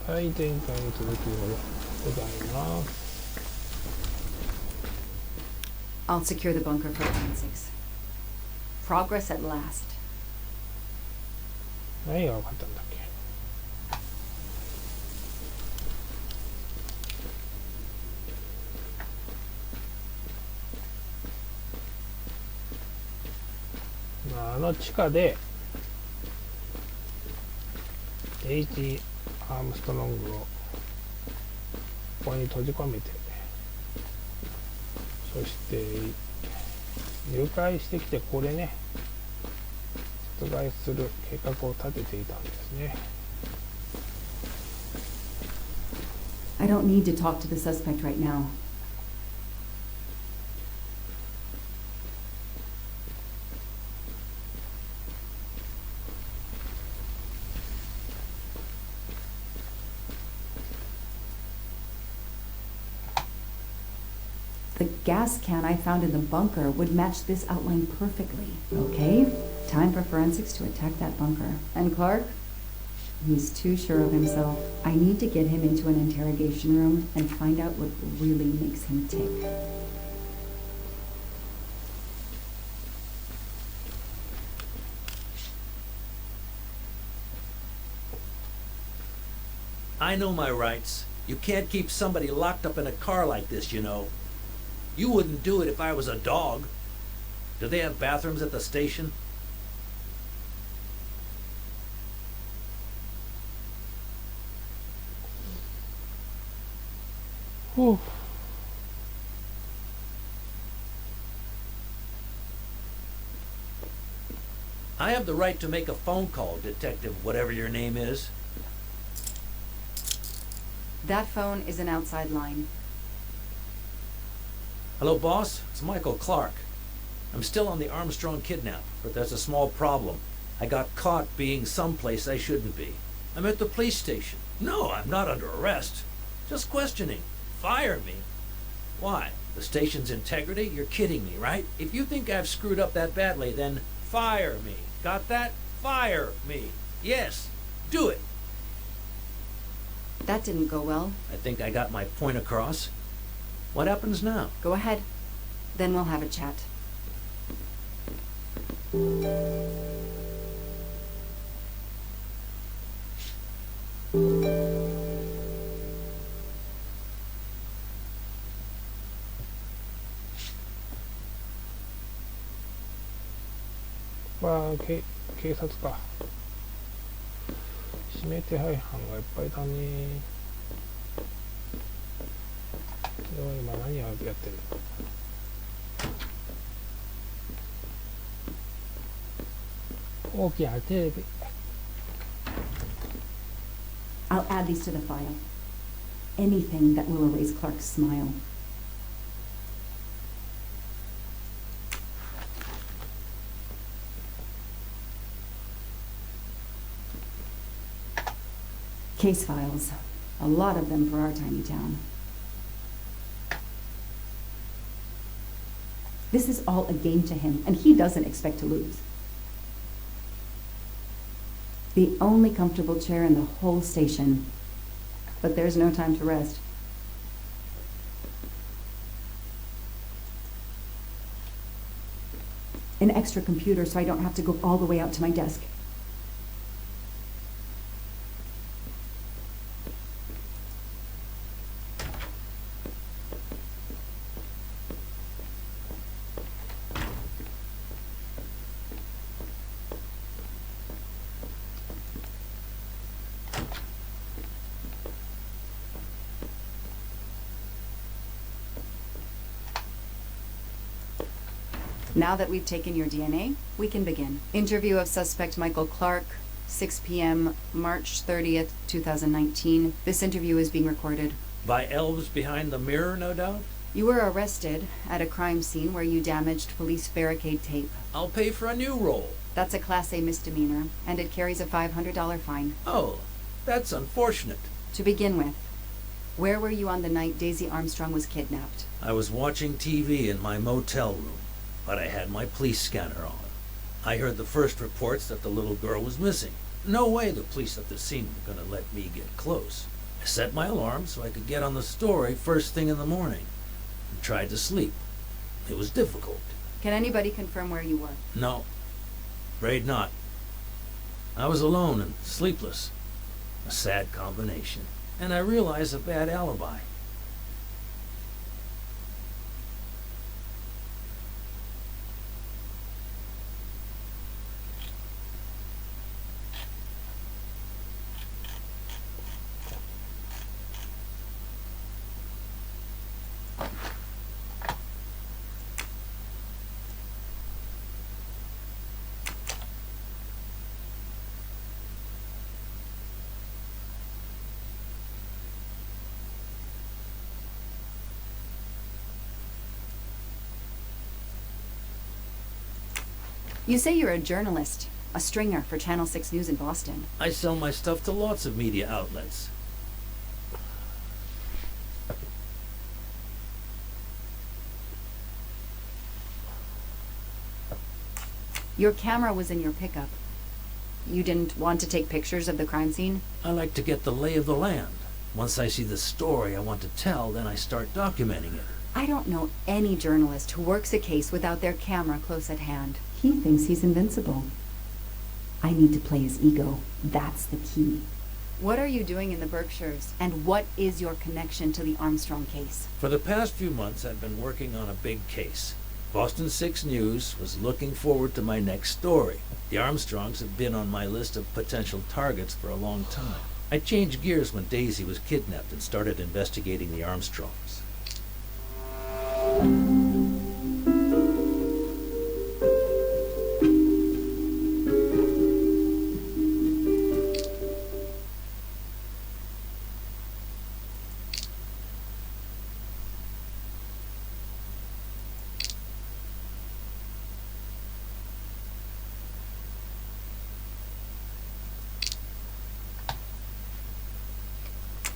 はい、前回に続きでございます。I'll secure the bunker for forensics. Progress at last. 何が分かったんだっけ。地下で H. アームストロングをここに閉じ込めて、そして誘拐してきて、これね、殺害する計画を立てていたんですね。 I don't need to talk to the suspect right now. The gas can I found in the bunker would match this outline perfectly. Okay, time for forensics to attack that bunker. And Clark? He's too sure of himself. I need to get him into an interrogation room and find out what really makes him tick. I know my rights. You can't keep somebody locked up in a car like this, you know. You wouldn't do it if I was a dog. Do they have bathrooms at the station? Whew. I have the right to make a phone call, Detective whatever your name is. That phone is an outside line. Hello, boss. It's Michael Clark. I'm still on the Armstrong kidnap, but there's a small problem. I got caught being someplace I shouldn't be. I'm at the police station. No, I'm not under arrest. Just questioning. Fire me. Why? The station's integrity? You're kidding me, right? If you think I've screwed up that badly, then fire me. Got that? Fire me. Yes, do it. That didn't go well. I think I got my point across. What happens now? Go ahead. Then we'll have a chat.警察か。指名手配犯がいっぱいだね。今何やってんの。大きなテレビ。 I'll add these to the file. Anything that will erase Clark's smile. Case files. A lot of them for our tiny town. This is all a game to him, and he doesn't expect to lose. The only comfortable chair in the whole station. But there's no time to rest. An extra computer so I don't have to go all the way out to my desk. Now that we've taken your DNA, we can begin. Interview of suspect Michael Clark, 6 p.m., March 30th, 2019. This interview is being recorded. By elves behind the mirror, no doubt? You were arrested at a crime scene where you damaged police barricade tape. I'll pay for a new roll. That's a Class A misdemeanor, and it carries a $500 fine. Oh, that's unfortunate. To begin with, where were you on the night Daisy Armstrong was kidnapped? I was watching TV in my motel room, but I had my police scanner on. I heard the first reports that the little girl was missing. No way the police at the scene were gonna let me get close. I set my alarm so I could get on the story first thing in the morning. I tried to sleep. It was difficult. Can anybody confirm where you were? No, afraid not. I was alone and sleepless. A sad combination. And I realized a bad alibi. You say you're a journalist, a stringer for Channel 6 News in Boston. I sell my stuff to lots of media outlets. Your camera was in your pickup. You didn't want to take pictures of the crime scene? I like to get the lay of the land. Once I see the story I want to tell, then I start documenting it. I don't know any journalist who works a case without their camera close at hand. He thinks he's invincible. I need to play his ego. That's the key. What are you doing in the Berkshires, and what is your connection to the Armstrong case? For the past few months, I've been working on a big case. Boston 6 News was looking forward to my next story. The Armstrongs have been on my list of potential targets for a long time. I changed gears when Daisy was kidnapped and started investigating the Armstrongs.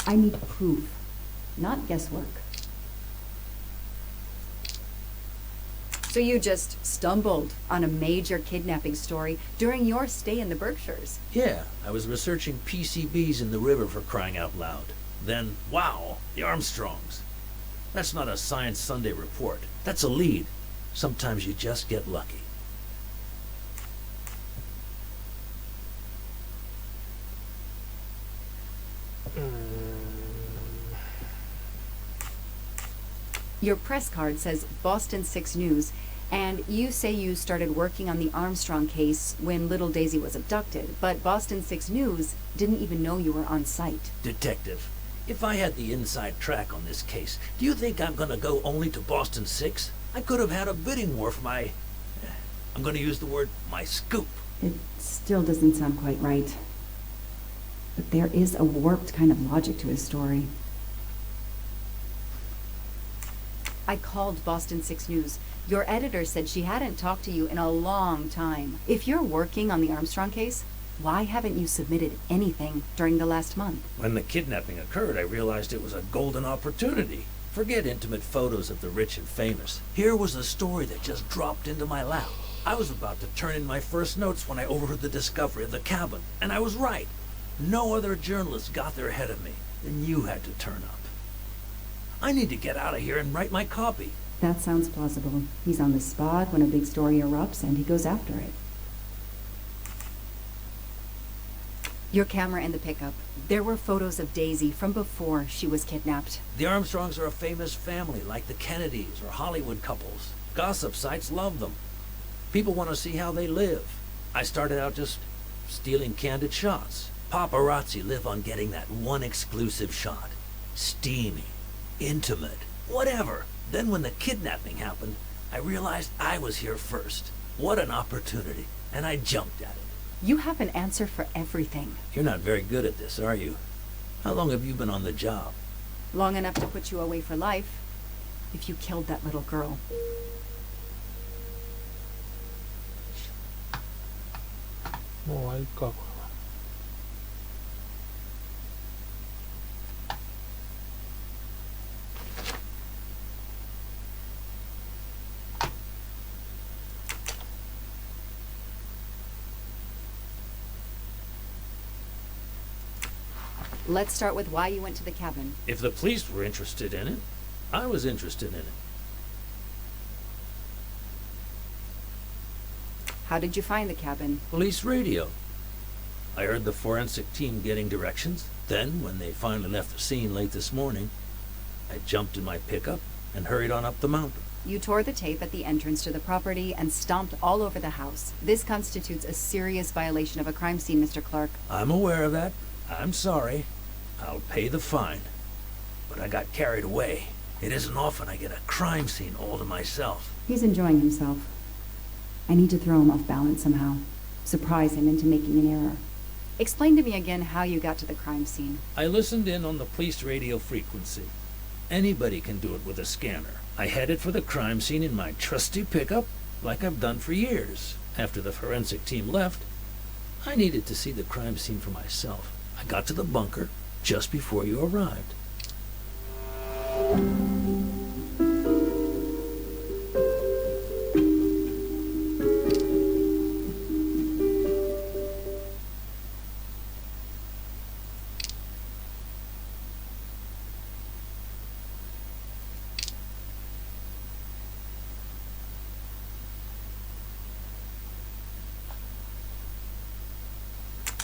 I need proof, not guesswork. So you just stumbled on a major kidnapping story during your stay in the Berkshires? Yeah, I was researching PCBs in the river, for crying out loud. Then, wow, the Armstrongs. That's not a Science Sunday report. That's a lead. Sometimes you just get lucky. Your press card says Boston 6 News, and you say you started working on the Armstrong case when little Daisy was abducted, but Boston 6 News didn't even know you were on site. Detective, if I had the inside track on this case, do you think I'm gonna go only to Boston 6? I could have had a bidding war for my... I'm gonna use the word, my scoop. It still doesn't sound quite right. But there is a warped kind of logic to his story. I called Boston 6 News. Your editor said she hadn't talked to you in a long time. If you're working on the Armstrong case, why haven't you submitted anything during the last month? When the kidnapping occurred, I realized it was a golden opportunity. Forget intimate photos of the rich and famous. Here was a story that just dropped into my lap. I was about to turn in my first notes when I overheard the discovery of the cabin, and I was right. No other journalist got there ahead of me. Then you had to turn up. I need to get out of here and write my copy. That sounds plausible. He's on the spot when a big story erupts and he goes after it. Your camera in the pickup. There were photos of Daisy from before she was kidnapped. The Armstrongs are a famous family, like the Kennedys or Hollywood couples. Gossip sites love them. People want to see how they live. I started out just stealing candid shots. Paparazzi live on getting that one exclusive shot. Steamy, intimate, whatever. Then when the kidnapping happened, I realized I was here first. What an opportunity. And I jumped at it. You have an answer for everything. You're not very good at this, are you? How long have you been on the job? Long enough to put you away for life, if you killed that little girl. Let's start with why you went to the cabin. If the police were interested in it, I was interested in it. How did you find the cabin? Police radio. I heard the forensic team getting directions. Then, when they finally left the scene late this morning, I jumped in my pickup and hurried on up the mountain. You tore the tape at the entrance to the property and stomped all over the house. This constitutes a serious violation of a crime scene, Mr. Clark. I'm aware of that. I'm sorry. I'll pay the fine. But I got carried away. It isn't often I get a crime scene all to myself. He's enjoying himself. I need to throw him off balance somehow. Surprise him into making an error. Explain to me again how you got to the crime scene. I listened in on the police radio frequency. Anybody can do it with a scanner. I headed for the crime scene in my trusty pickup, like I've done for years. After the forensic team left, I needed to see the crime scene for myself. I got to the bunker just before you arrived.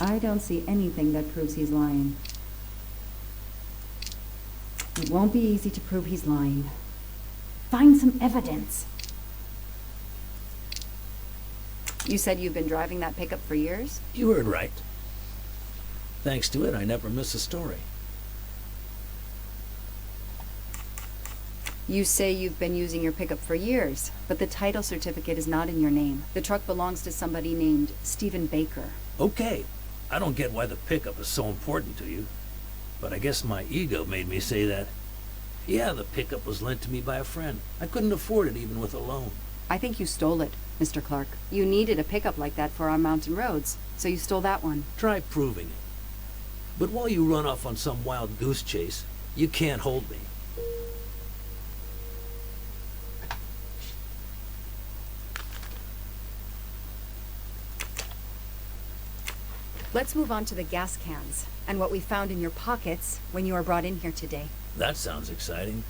I don't see anything that proves he's lying. It won't be easy to prove he's lying. Find some evidence. You said you've been driving that pickup for years? You heard right. Thanks to it, I never miss a story. You say you've been using your pickup for years, but the title certificate is not in your name. The truck belongs to somebody named Stephen Baker. Okay, I don't get why the pickup is so important to you, but I guess my ego made me say that. Yeah, the pickup was lent to me by a friend. I couldn't afford it even with a loan. I think you stole it, Mr. Clark. You needed a pickup like that for our mountain roads, so you stole that one. Try proving it. But while you run off on some wild goose chase, you can't hold me. Let's move on to the gas cans and what we found in your pockets when you were brought in here today. That sounds exciting.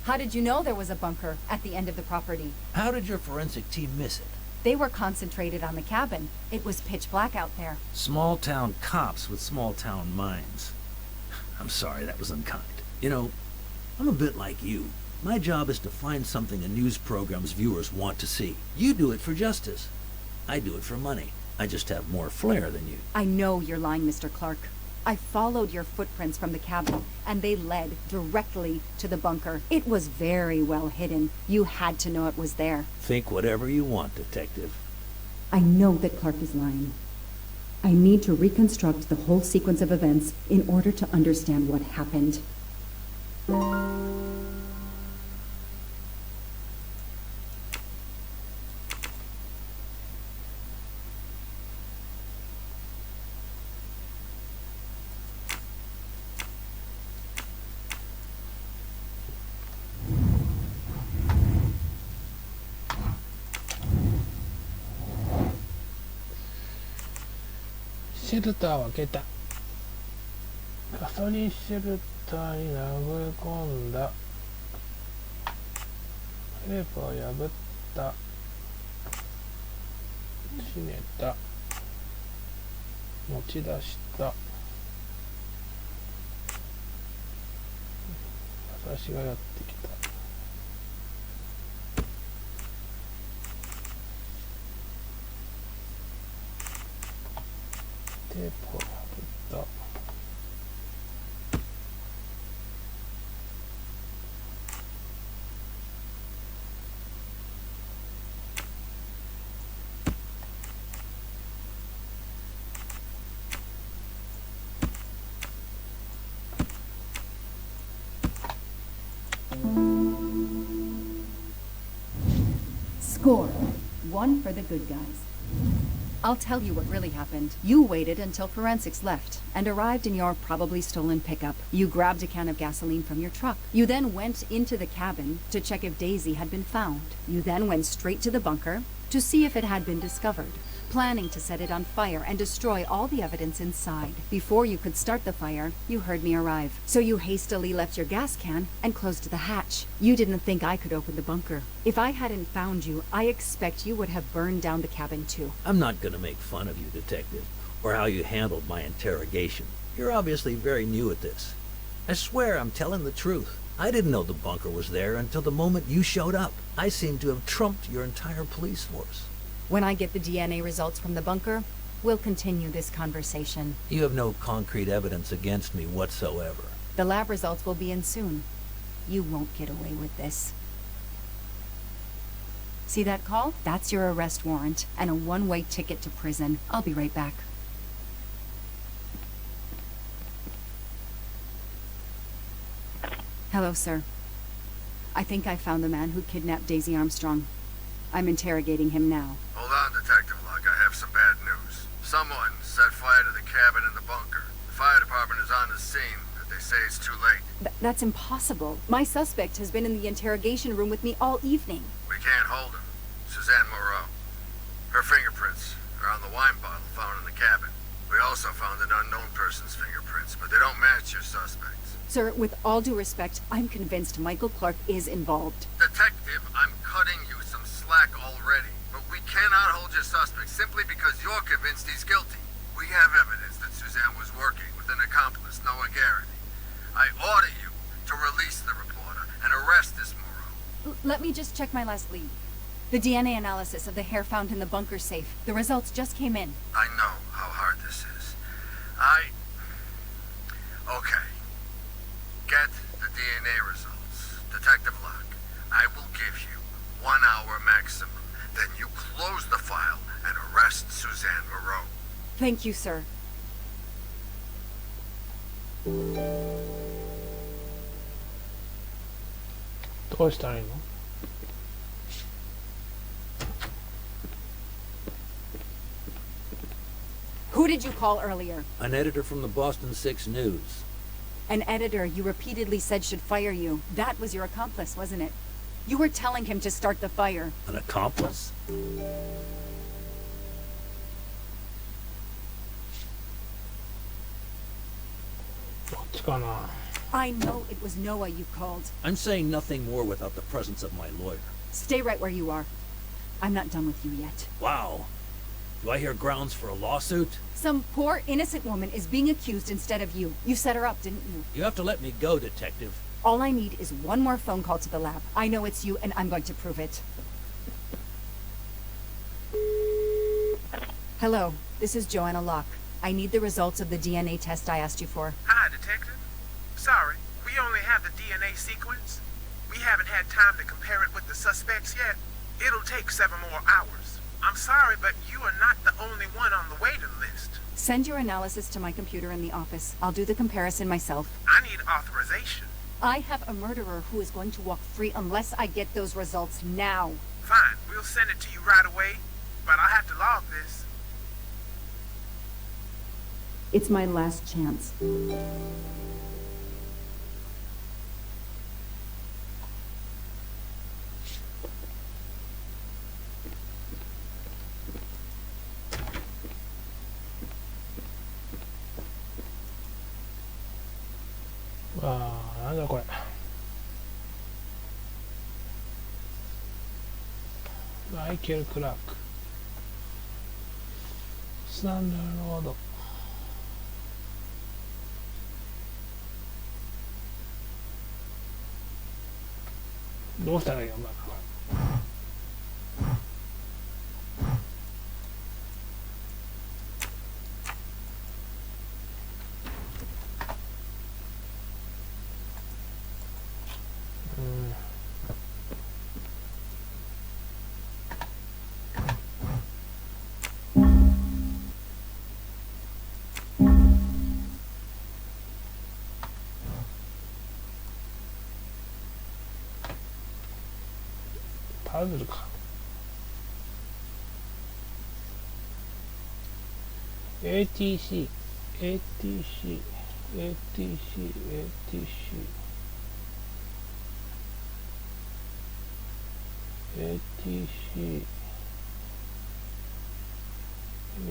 How did you know there was a bunker at the end of the property? How did your forensic team miss it? They were concentrated on the cabin. It was pitch black out there. Small town cops with small town minds. I'm sorry, that was unkind. You know, I'm a bit like you. My job is to find something a news program's viewers want to see. You do it for justice. I do it for money. I just have more flair than you. I know you're lying, Mr. Clark. I followed your footprints from the cabin, and they led directly to the bunker. It was very well hidden. You had to know it was there. Think whatever you want, detective. I know that Clark is lying. I need to reconstruct the whole sequence of events in order to understand what happened.シェルターを開けた。ガソリンシェルターに殴り込んだ。テープを破った。閉めた。持ち出した。私がやってきた。テープを破った。Score. 1 for the good guys. I'll tell you what really happened. You waited until forensics left and arrived in your probably stolen pickup. You grabbed a can of gasoline from your truck. You then went into the cabin to check if Daisy had been found. You then went straight to the bunker to see if it had been discovered, planning to set it on fire and destroy all the evidence inside. Before you could start the fire, you heard me arrive. So you hastily left your gas can and closed the hatch. You didn't think I could open the bunker. If I hadn't found you, I expect you would have burned down the cabin too. I'm not gonna make fun of you, Detective, or how you handled my interrogation. You're obviously very new at this. I swear I'm telling the truth. I didn't know the bunker was there until the moment you showed up. I seem to have trumped your entire police force. When I get the DNA results from the bunker, we'll continue this conversation. You have no concrete evidence against me whatsoever. The lab results will be in soon. You won't get away with this. See that call? That's your arrest warrant and a one-way ticket to prison. I'll be right back. Hello, sir. I think I found the man who kidnapped Daisy Armstrong. I'm interrogating him now. Hold on, Detective Locke. I have some bad news. Someone set fire to the cabin in the bunker. The fire department is on the scene, but they say it's too late. That's impossible. My suspect has been in the interrogation room with me all evening. We can't hold him. Suzanne Moreau. Her fingerprints are on the wine bottle found in the cabin. We also found an unknown person's fingerprints, but they don't match your suspects. Sir, with all due respect, I'm convinced Michael Clark is involved. Detective, I'm cutting you some slack already, but we cannot hold your suspect simply because you're convinced he's guilty. We have evidence that Suzanne was working with an accomplice, Noah Garrity. I order you to release the reporter and arrest this Moreau. Let me just check my last lead. The DNA analysis of the hair found in the bunker safe. The results just came in. I know how hard this is. Okay. Get the DNA results. Detective Locke, I will give you 1 hour maximum. Then you close the file and arrest Suzanne Moreau. Thank you, sir. どうしたらいいの？ Who did you call earlier? An editor from the Boston 6 News. An editor you repeatedly said should fire you. That was your accomplice, wasn't it? You were telling him to start the fire. An accomplice? I know it was Noah you called. I'm saying nothing more without the presence of my lawyer. Stay right where you are. I'm not done with you yet. Wow. Do I hear grounds for a lawsuit? Some poor innocent woman is being accused instead of you. You set her up, didn't you? You have to let me go, Detective. All I need is one more phone call to the lab. I know it's you, and I'm going to prove it. Hello, this is Joanna Locke. I need the results of the DNA test I asked you for. Hi, Detective. Sorry, we only have the DNA sequence. We haven't had time to compare it with the suspects yet. It'll take 7 more hours. I'm sorry, but you are not the only one on the waiting list. Send your analysis to my computer in the office. I'll do the comparison myself. I need authorization. I have a murderer who is going to walk free unless I get those results now. Fine, we'll send it to you right away, but I'll have to log this. It's my last chance. Ah, なんだこれ。マイケル・クラーク。スタンダードロード。どうしたらいいのかな。パズルか。ATC、ATC、ATC、ATC、ATC、な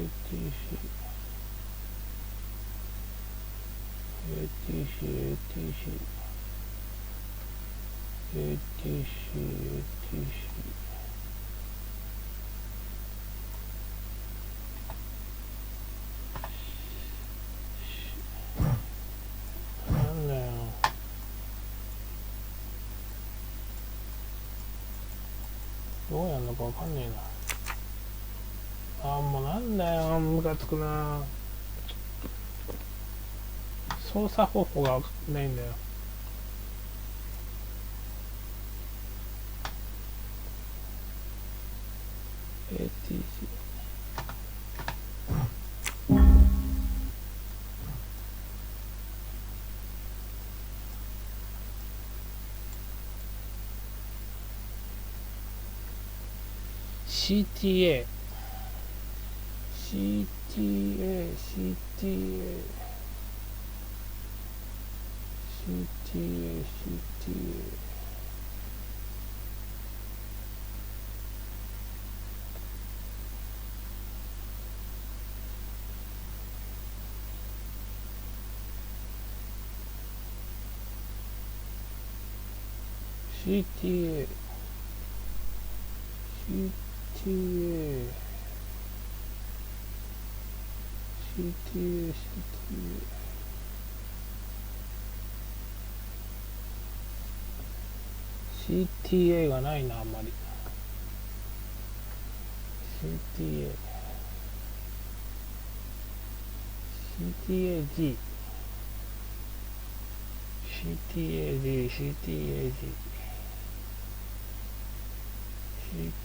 んだよ。どうやんのかわかんねえな。もうなんだよ、ムカつくな。操作方法がわかんないんだよ。ATC CTA CTA CTA CTA CTA CTA がないな、あんまり。CTA CTAG CTAG CTAG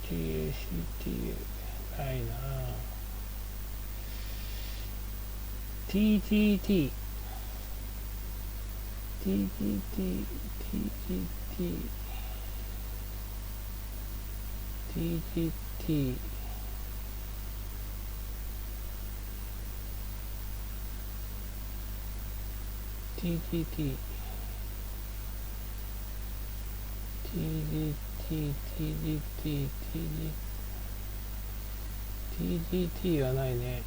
CTA ないな。TGT TGT TGT TGT TGT TGT はないね。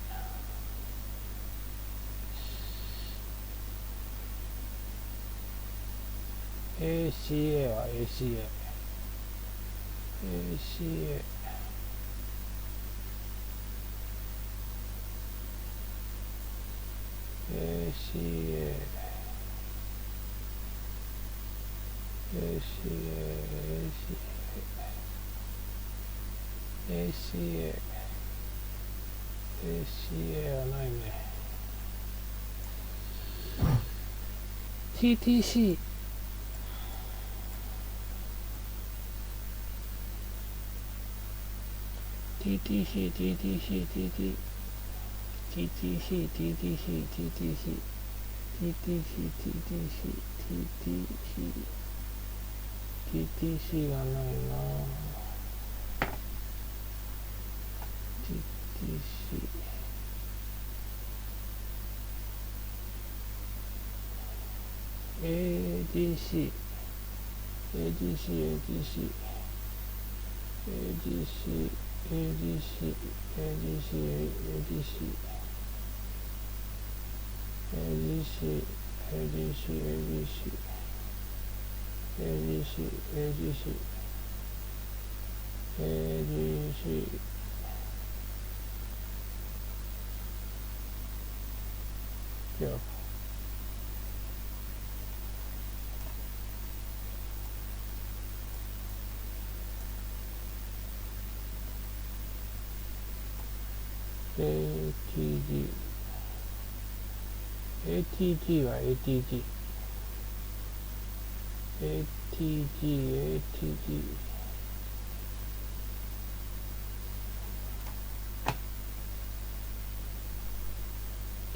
ACA は ACA ACA ACA ACA はないね。TTC TTC TTC TTC TTC TTC TTC TTC がないな。TTC ADC ADC ADC ADC ADC ADC ADC ADC ADC ADC いやATG は ATG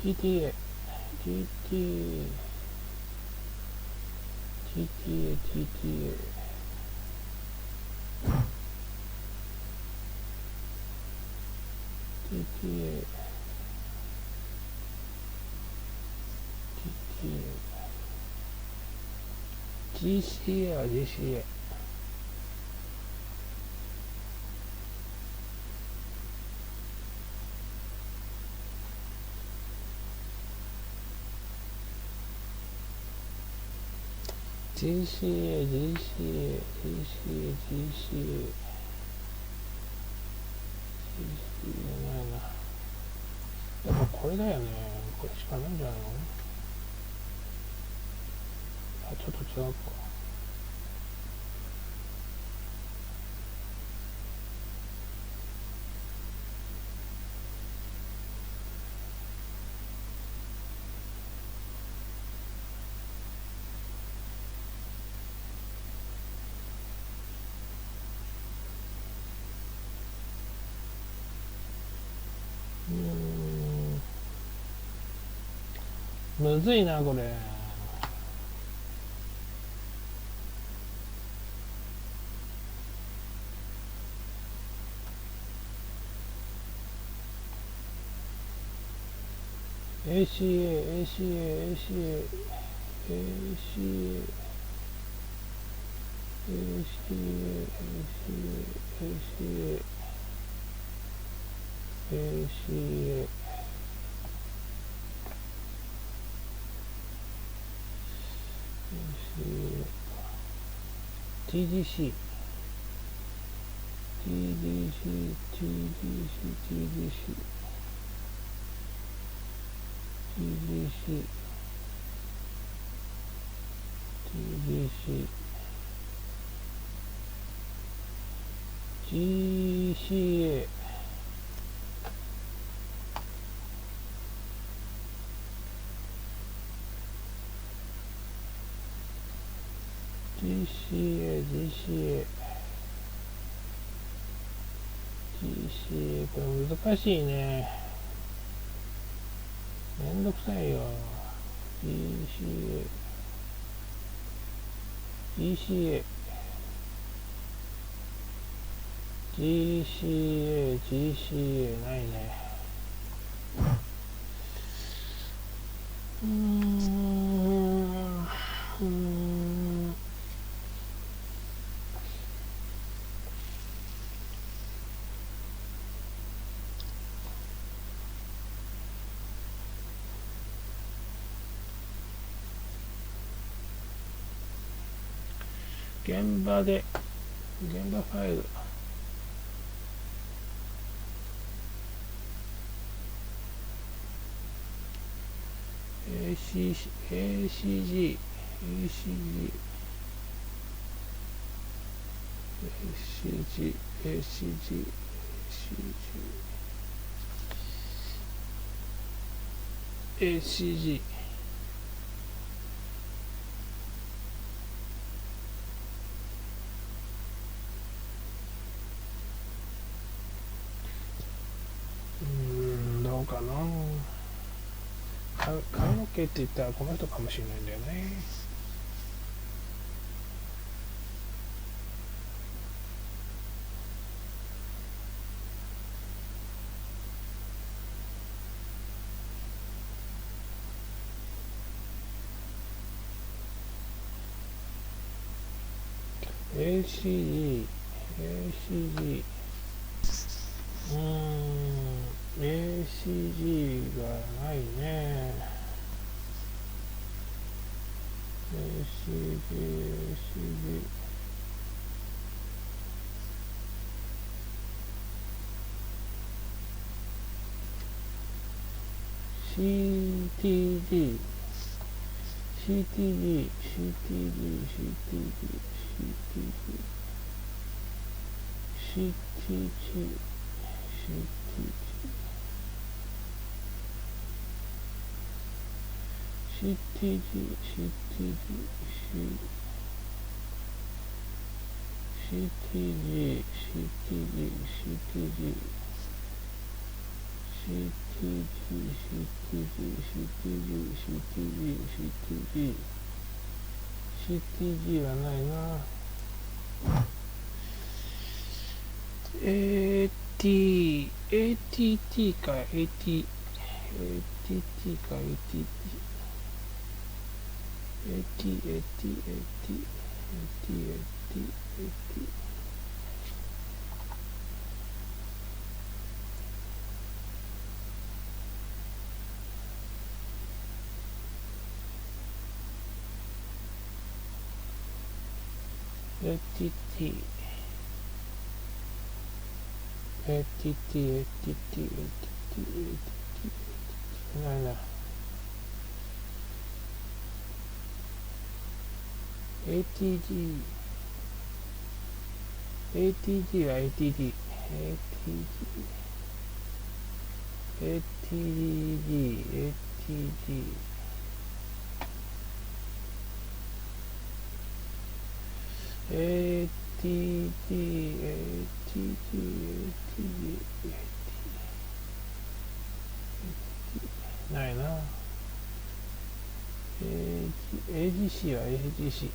TTA GCA は GCA GCA、GCA、GCA、GCA、じゃないな。やっぱこれだよね。これしかないんじゃないの？あ、ちょっと違うか。むずいなこれ。ACA、ACA、ACA、ACA、ACA、TDC、TDC、TDC、TDC、TDC、TDC、GCA、GCA、GCA、GCA、これ難しいね。めんどくさいよ。GCA、GCA、GCA、GCA、ないね。現場ファイル。ACG、ACG、ACG、ACG、ACG、ACG、どうかな。髪の毛って言ったらこの人かもしれないんだよね。ACG、ACG、ACG がないね。ACG、ACG、CTG、CTG、CTG、CTG、CTG、CTG はないな。ATT か ATT か AT。ATT ないな。ATG は ATGないな。AGC は AGC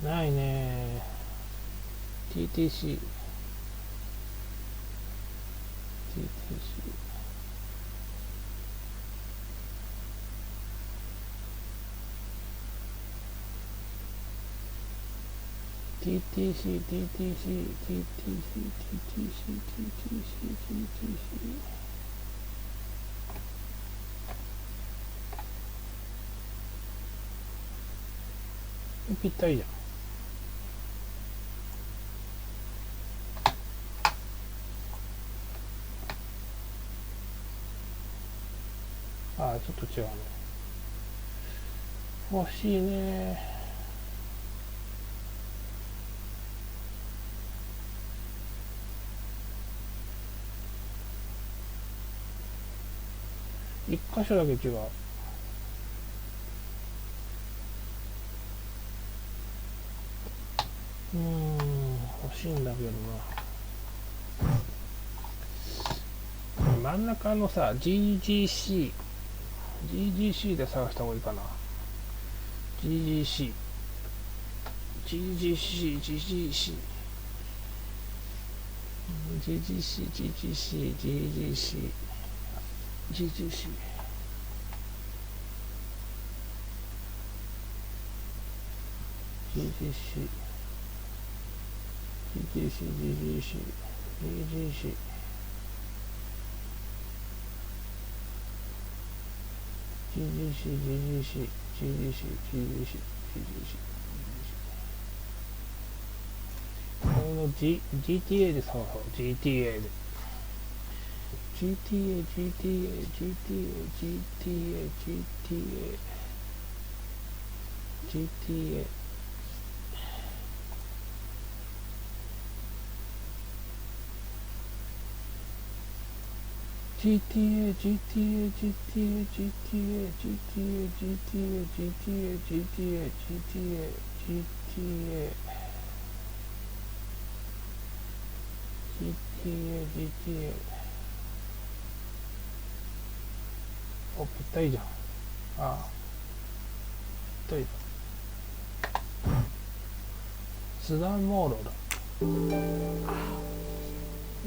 ないね。TTCぴったりじゃん。ああ、ちょっと違うね。欲しいね。一箇所だけ違う。欲しいんだけどな。真ん中のさ、GGC で探した方がいいかな。GGC この GTA で探そう。GTA でお、ぴったりじゃん。ああ、ぴったりだ。スダンモーロだ。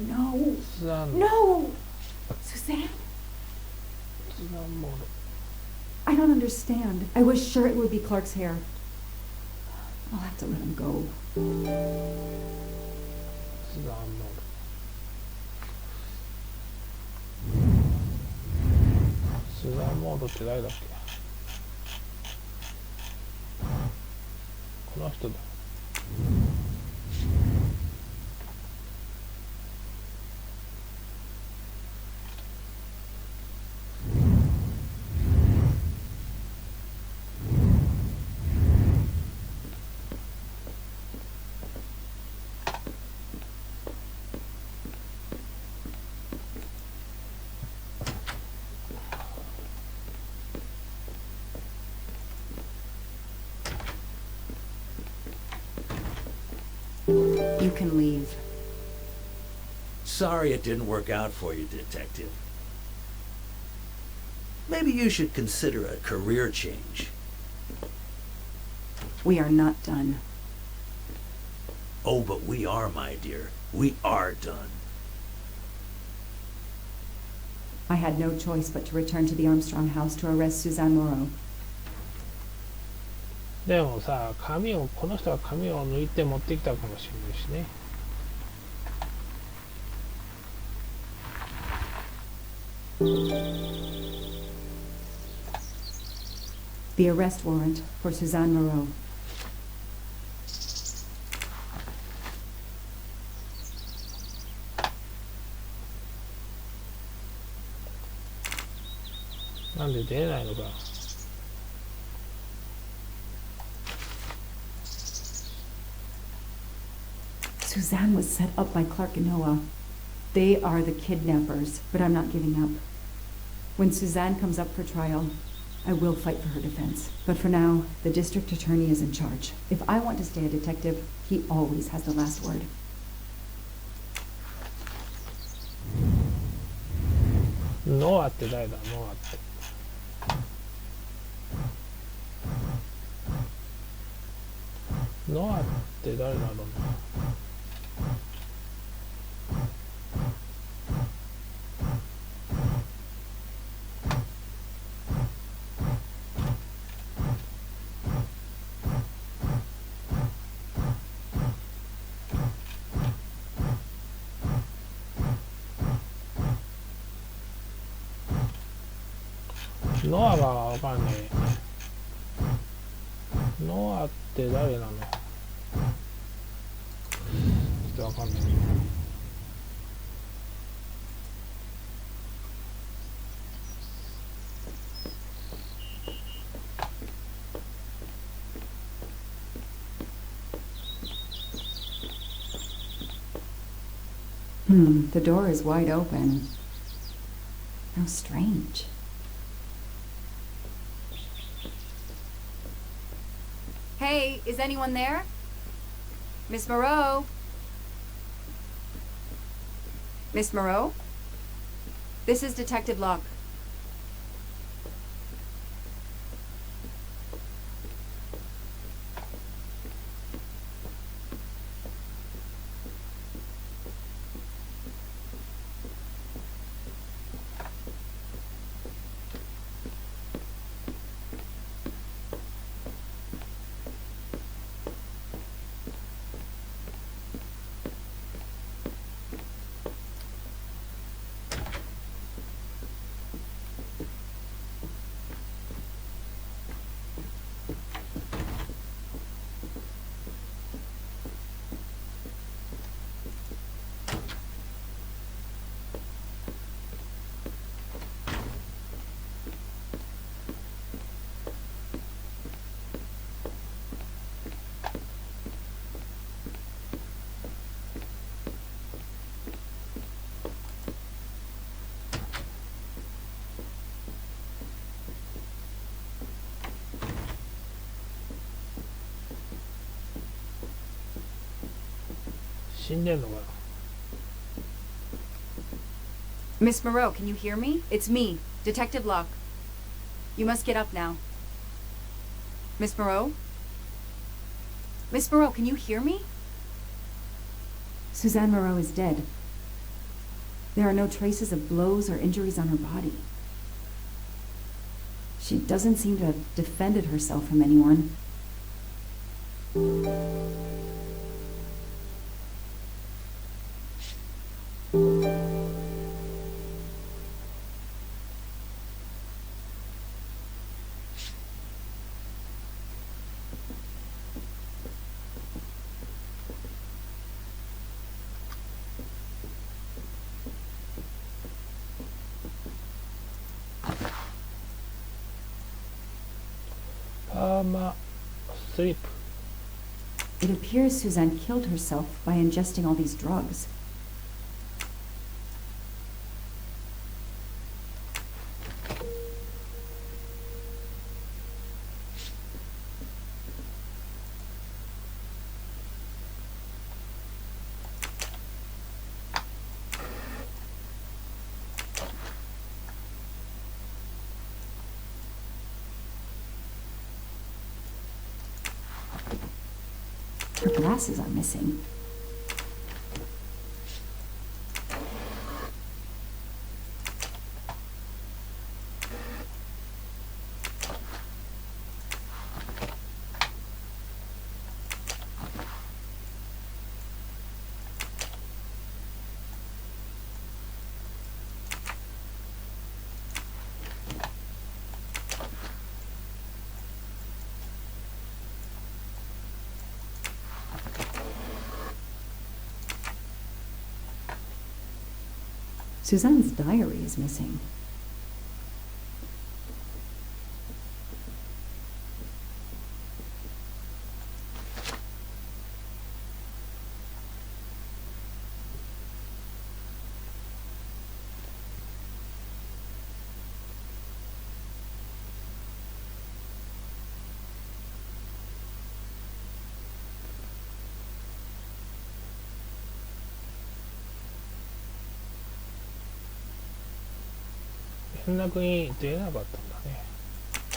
No. スダン No. Suzanne? スダンモーロ。 I don't understand. I was sure it would be Clark's hair. I'll have to let him go. スダンモーロ。スダンモーロって誰だっけ。この人だ。You can leave. Sorry it didn't work out for you, Detective. Maybe you should consider a career change. We are not done. Oh, but we are, my dear. We are done. I had no choice but to return to the Armstrong house to arrest Suzanne Moreau. でもさ、この人は髪を抜いて持ってきたかもしれないしね。The arrest warrant for Suzanne Moreau. なんで出ないのか。Suzanne was set up by Clark and Noah. They are the kidnappers, but I'm not giving up. When Suzanne comes up for trial, I will fight for her defense. But for now, the district attorney is in charge. If I want to stay a detective, he always has the last word. ノアって誰だ、ノアって。ノアって誰だろうな。ノアがわかんねえ。ノアって誰なの？ちょっとわかんない。The door is wide open. How strange. Hey, is anyone there? Miss Moreau? Miss Moreau? This is Detective Locke. Miss Moreau, can you hear me? It's me, Detective Locke. You must get up now. Miss Moreau? Miss Moreau, can you hear me? Suzanne Moreau is dead. There are no traces of blows or injuries on her body. She doesn't seem to have defended herself from anyone. Sleep. It appears Suzanne killed herself by ingesting all these drugs. Her glasses are missing. Suzanne's diary is missing.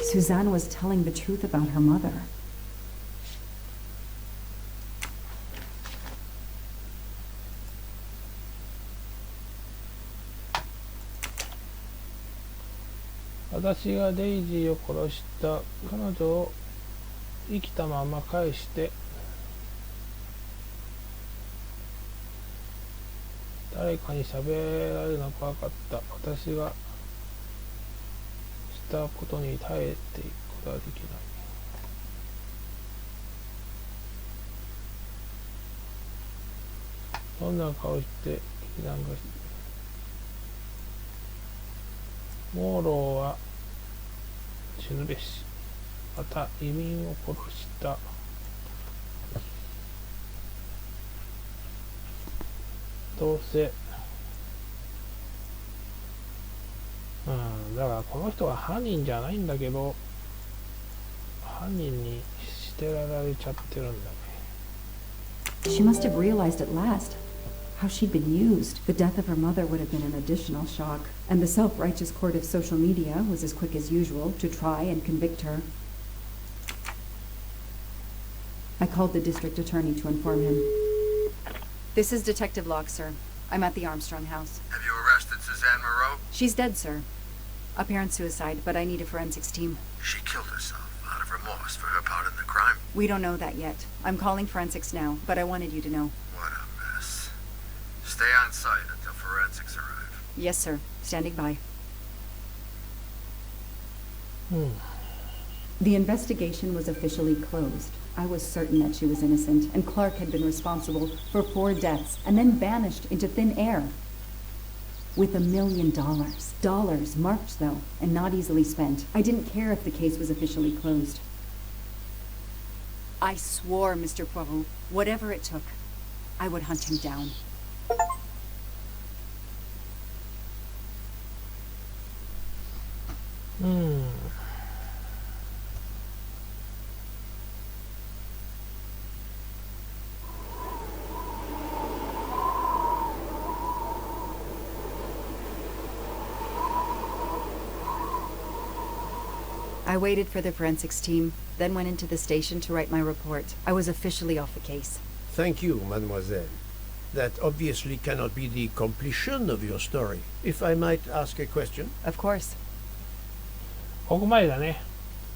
Suzanne was telling the truth about her mother. "私がデイジーを殺した彼女を生きたまま返して誰かに喋られるのが怖かった。私がしたことに耐えていくことはできない。どんな顔して刻んがしモーローは死ぬべし。また移民を殺した。どうせだからこの人は犯人じゃないんだけど犯人にしてられちゃってるんだね。 She must have realized at last how she'd been used. The death of her mother would have been an additional shock, and the self-righteous court of social media was as quick as usual to try and convict her. I called the district attorney to inform him. This is Detective Locke, sir. I'm at the Armstrong house. Have you arrested Suzanne Moreau? She's dead, sir. Apparent suicide, but I need a forensics team. She killed herself out of remorse for her part in the crime. We don't know that yet. I'm calling forensics now, but I wanted you to know. What a mess. Stay on site until forensics arrive. Yes, sir. Standing by. The investigation was officially closed. I was certain that she was innocent, and Clark had been responsible for 4 deaths and then vanished into thin air. With $1 million. Dollars marked, though, and not easily spent. I didn't care if the case was officially closed. I swore, Mr. Poirot, whatever it took, I would hunt him down. I waited for the forensics team, then went into the station to write my report. I was officially off the case. Thank you, mademoiselle. That obviously cannot be the completion of your story. If I might ask a question? Of course. ここまでだね。